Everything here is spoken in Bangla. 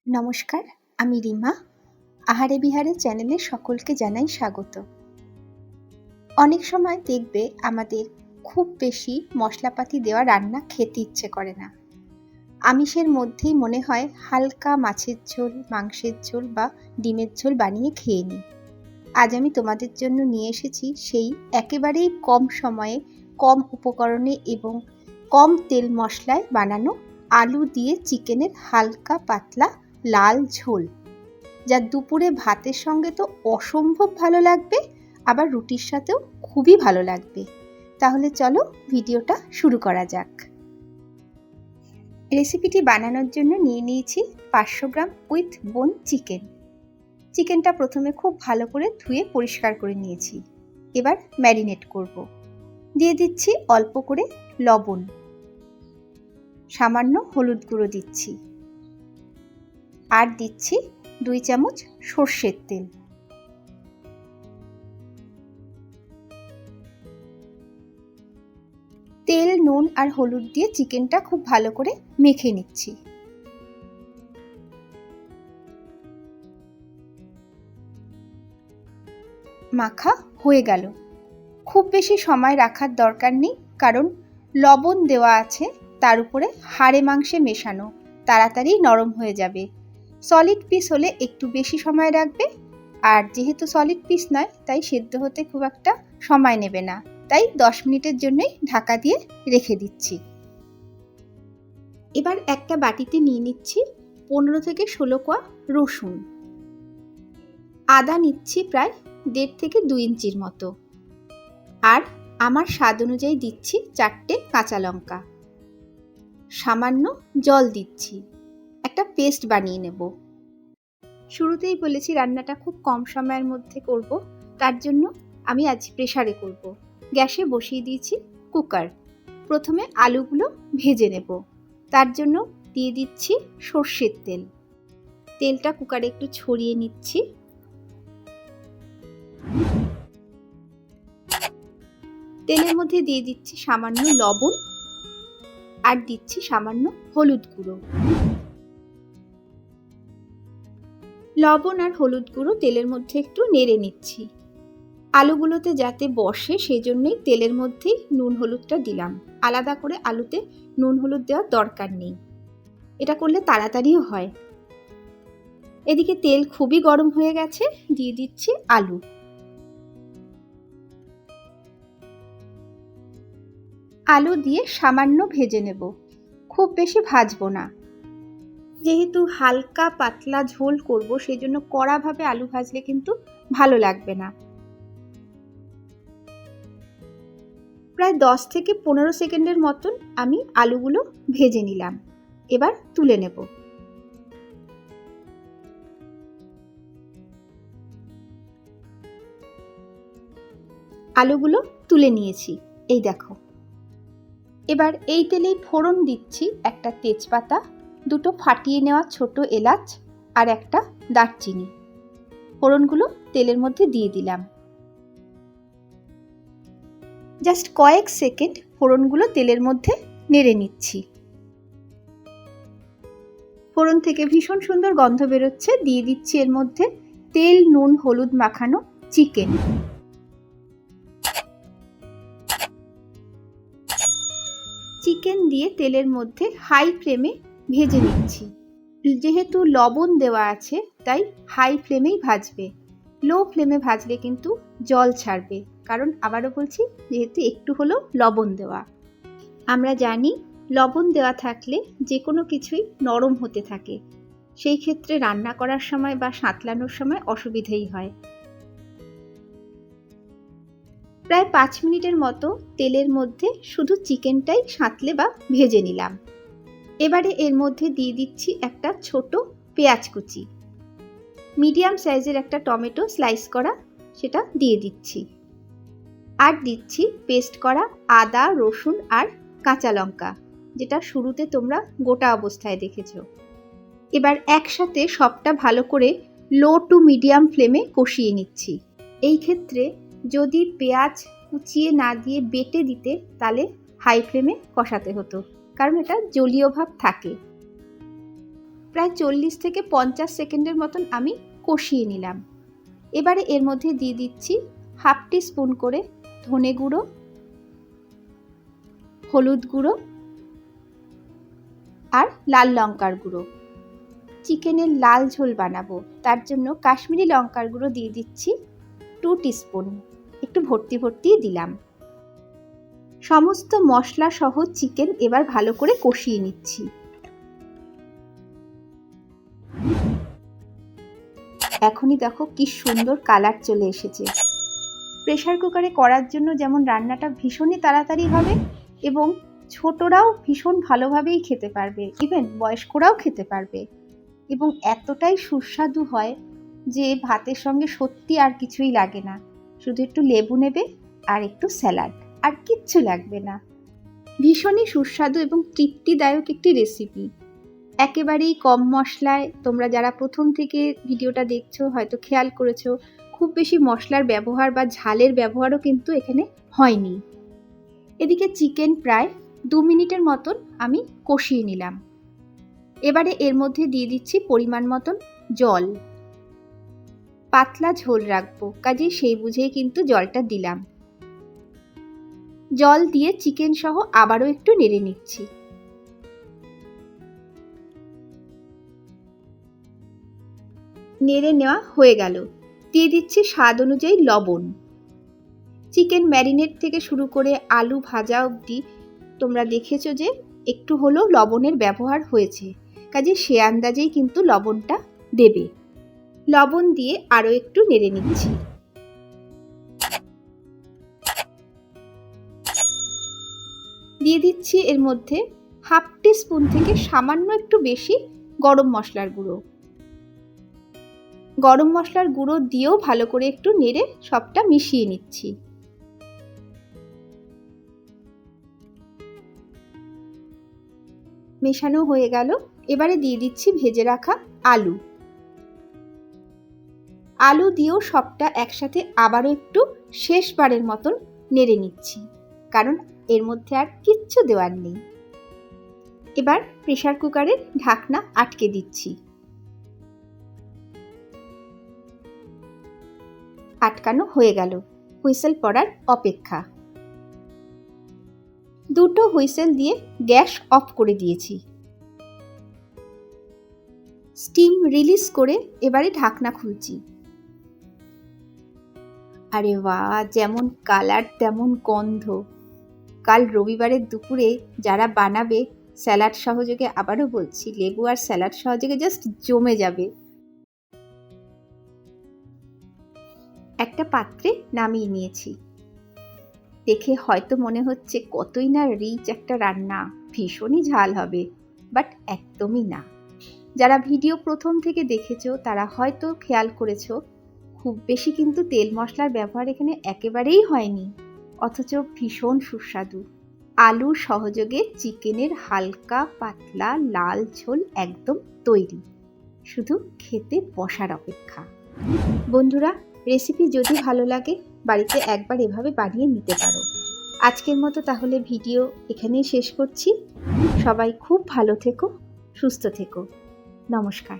নমস্কার, আমি রিমা। আহারে বিহারে চ্যানেলে সকলকে জানাই স্বাগত। অনেক সময় দেখবে আমাদের খুব বেশি মশলাপাতি দেওয়া রান্না খেতে ইচ্ছে করে না। আমিষের মধ্যেই মনে হয় হালকা মাছের ঝোল, মাংসের ঝোল বা ডিমের ঝোল বানিয়ে খেয়ে নিই। আজ আমি তোমাদের জন্য নিয়ে এসেছি সেই একেবারেই কম সময়ে, কম উপকরণে এবং কম তেল মশলায় বানানো আলু দিয়ে চিকেনের হালকা পাতলা লাল ঝোল, যা দুপুরে ভাতের সঙ্গে তো অসম্ভব ভালো লাগবে, আবার রুটির সাথেও খুবই ভালো লাগবে। তাহলে চলো ভিডিওটা শুরু করা যাক। রেসিপিটি বানানোর জন্য নিয়ে নিয়েছি 500 গ্রাম উইথ বোন চিকেন। চিকেনটা প্রথমে খুব ভালো করে ধুয়ে পরিষ্কার করে নিয়েছি। এবার ম্যারিনেট করব। দিয়ে দিচ্ছি অল্প করে লবণ, সামান্য হলুদ গুঁড়ো দিচ্ছি, আর দিচ্ছি 2 চামচ সর্ষের তেল। তেল, নুন আর হলুদ দিয়ে চিকেনটা খুব ভালো করে মেখে নিচ্ছি। মাখা হয়ে গেল। খুব বেশি সময় রাখার দরকার নেই, কারণ লবণ দেওয়া আছে, তার উপরে হাড়ে মাংসে মেশানো, তাড়াতাড়ি নরম হয়ে যাবে। সলিড পিস হলে একটু বেশি সময় রাখবে, আর যেহেতু সলিড পিস নয় তাই সেদ্ধ হতে খুব একটা সময় নেবে না, তাই 10 মিনিটের জন্যই ঢাকা দিয়ে রেখে দিচ্ছি। এবার একটা বাটিতে নিয়ে নিচ্ছি 15 থেকে 16 কোয়া রসুন। আদা নিচ্ছি প্রায় 1.5 থেকে 2 ইঞ্চির মতো, আর আমার স্বাদ অনুযায়ী দিচ্ছি 4টে কাঁচা লঙ্কা। সামান্য জল দিচ্ছি, একটা পেস্ট বানিয়ে নেব। শুরুতেই বলেছি রান্নাটা খুব কম সময়ের মধ্যে করব, তার জন্য আমি আজ প্রেসারে করব। গ্যাসে বসিয়ে দিয়েছি কুকার। প্রথমে আলুগুলো ভেজে নেব, তার জন্য দিয়ে দিচ্ছি সর্ষের তেল। তেলটা কুকারে একটু ছড়িয়ে নিচ্ছি। তেলের মধ্যে দিয়ে দিচ্ছি সামান্য লবণ, আর দিচ্ছি সামান্য হলুদ গুঁড়ো। লবণ আর হলুদ গুঁড়ো তেলের মধ্যে একটু নেড়ে নিচ্ছি। আলুগুলোতে যাতে বসে সেজন্যই তেলের মধ্যেই নুন হলুদটা দিলাম। আলাদা করে আলুতে নুন হলুদ দেওয়ার দরকার নেই, এটা করলে তাড়াতাড়িও হয়। এদিকে তেল খুবই গরম হয়ে গেছে, দিয়ে দিচ্ছি আলু। আলু দিয়ে সামান্য ভেজে নেব, খুব বেশি ভাজবো না। যেহেতু হালকা পাতলা ঝোল করব, সেজন্য কড়াভাবে আলু ভাজলে কিন্তু ভালো লাগবে না। প্রায় 10 থেকে 15 সেকেন্ডের মতন আমি আলুগুলো ভেজে নিলাম। এবার তুলে নেব। আলুগুলো তুলে নিয়েছি, এই দেখো। এবার এই তেলেই ফোড়ন দিচ্ছি একটা তেজপাতা, 2টো ফাটিয়ে নেওয়া ছোট এলাচ আর একটা দারচিনি। ফোড়নগুলো তেলের মধ্যে দিয়ে দিলাম। জাস্ট কয়েক সেকেন্ড ফোড়নগুলো তেলের মধ্যে নেড়ে নিচ্ছি। ফোড়ন থেকে ভীষণ সুন্দর গন্ধ বেরোচ্ছে। দিয়ে দিচ্ছি এর মধ্যে তেল, নুন, হলুদ মাখানো চিকেন। চিকেন দিয়ে তেলের মধ্যে হাই ফ্লেমে ভেজে নিচ্ছি। যেহেতু লবণ দেওয়া আছে তাই হাই ফ্লেমেই ভাজবে, লো ফ্লেমে ভাজলে কিন্তু জল ছাড়বে, কারণ আবারও বলছি যেহেতু একটু হলেও লবণ দেওয়া। আমরা জানি লবণ দেওয়া থাকলে যে কোনো কিছুই নরম হতে থাকে, সেই ক্ষেত্রে রান্না করার সময় বা সাঁতলানোর সময় অসুবিধেই হয়। প্রায় 5 মিনিটের মতো তেলের মধ্যে শুধু চিকেনটাই সাঁতলে বা ভেজে নিলাম। এবারে এর মধ্যে দিয়ে দিচ্ছি একটা ছোট পেঁয়াজ কুচি, মিডিয়াম সাইজের একটা টমেটো স্লাইস করা, সেটা দিয়ে দিচ্ছি, আর দিচ্ছি পেস্ট করা আদা, রসুন আর কাঁচা লঙ্কা, যেটা শুরুতে তোমরা গোটা অবস্থায় দেখেছো। এবার একসাথে সবটা ভালো করে লো টু মিডিয়াম ফ্লেমে কষিয়ে নিচ্ছি। এই ক্ষেত্রে যদি পেঁয়াজ কুচিয়ে না দিয়ে বেটে দিতে, তাহলে হাই ফ্লেমে কষাতে হতো, কারণ এটা জলীয় ভাব থাকে। প্রায় 40 থেকে 50 সেকেন্ডের মতন আমি কষিয়ে নিলাম। এবারে এর মধ্যে দিয়ে দিচ্ছি হাফ টিস্পুন করে ধনে গুঁড়ো, হলুদ গুঁড়ো আর লাল লঙ্কার গুঁড়ো। চিকেনের লাল ঝোল বানাবো, তার জন্য কাশ্মীরি লঙ্কার গুঁড়ো দিয়ে দিচ্ছি 2 টিস্পুন, একটু ভর্তি ভর্তি দিলাম। সমস্ত মশলা সহ চিকেন এবার ভালো করে কষিয়ে নিচ্ছি। এখনই দেখো কি সুন্দর কালার চলে এসেছে। প্রেসার কুকারে করার জন্য যেমন রান্নাটা ভীষণই তাড়াতাড়ি হবে এবং ছোটরাও ভীষণ ভালোভাবেই খেতে পারবে, ইভেন বয়স্করাও খেতে পারবে, এবং এতটাই সুস্বাদু হয় যে ভাতের সঙ্গে সত্যি আর কিছুই লাগে না। শুধু একটু লেবু নেবে আর একটু স্যালাড, আর কিচ্ছু লাগবে না। ভীষণই সুস্বাদু এবং তৃপ্তিদায়ক একটি রেসিপি। একেবারেই কম মশলায়, তোমরা যারা প্রথম থেকে ভিডিওটা দেখছো হয়তো খেয়াল করেছো খুব বেশি মশলার ব্যবহার বা ঝালের ব্যবহারও কিন্তু এখানে হয়নি। এদিকে চিকেন প্রায় 2 মিনিটের মতন আমি কষিয়ে নিলাম। এবারে এর মধ্যে দিয়ে দিচ্ছি পরিমাণ মতন জল। পাতলা ঝোল রাখবো, কাজেই সেই বুঝেই কিন্তু জলটা দিলাম। জল দিয়ে চিকেন সহ আবারও একটু নেড়ে নিচ্ছি। নেড়ে নেওয়া হয়ে গেল। দিয়ে দিচ্ছি স্বাদ অনুযায়ী লবণ। চিকেন ম্যারিনেট থেকে শুরু করে আলু ভাজা অবধি তোমরা দেখেছো যে একটু হলেও লবণের ব্যবহার হয়েছে, কাজে সে আন্দাজেই কিন্তু লবণটা দেবে। লবণ দিয়ে আরও একটু নেড়ে নিচ্ছি। দিয়ে দিচ্ছি এর মধ্যে হাফ টিস্পুন থেকে সামান্য একটু বেশি গরম মশলার গুঁড়ো। গরম মশলার গুঁড়ো দিয়েও ভালো করে একটু নেড়ে সবটা মিশিয়ে নিচ্ছি। মেশানো হয়ে গেল। এবারে দিয়ে দিচ্ছি ভেজে রাখা আলু। আলু দিয়েও সবটা একসাথে আবারও একটু শেষবারের মতন নেড়ে নিচ্ছি, কারণ এর মধ্যে আর কিচ্ছু দেওয়ার নেই। এবার প্রেসার কুকারের ঢাকনা আটকে দিচ্ছি। আটকানো হয়ে গেল। হুইসেল পড়ার অপেক্ষা। 2টো হুইসেল দিয়ে গ্যাস অফ করে দিয়েছি। স্টিম রিলিজ করে এবারে ঢাকনা খুলছি। আরে বাহ, যেমন কালার তেমন গন্ধ। কাল রবিবারের দুপুরে যারা বানাবে স্যালাড সহযোগে, আবারও বলছি লেবু আর স্যালাড সহযোগে জাস্ট জমে যাবে। একটা পাত্রে নামিয়ে নিয়েছি। দেখে হয়তো মনে হচ্ছে কতই না রিচ একটা রান্না, ভীষণই ঝাল হবে, বাট একদমই না। যারা ভিডিও প্রথম থেকে দেখেছো তারা হয়তো খেয়াল করেছো খুব বেশি কিন্তু তেল মশলার ব্যবহার এখানে একেবারেই হয়নি, অথচ ভীষণ সুস্বাদু। আলু সহযোগে চিকেনের হালকা পাতলা লাল ঝোল একদম তৈরি, শুধু খেতে বসার অপেক্ষা। বন্ধুরা, রেসিপি যদি ভালো লাগে বাড়িতে একবার এভাবে বানিয়ে নিতে পারো। আজকের মতো তাহলে ভিডিও এখানেই শেষ করছি। সবাই খুব ভালো থেকো, সুস্থ থেকো। নমস্কার।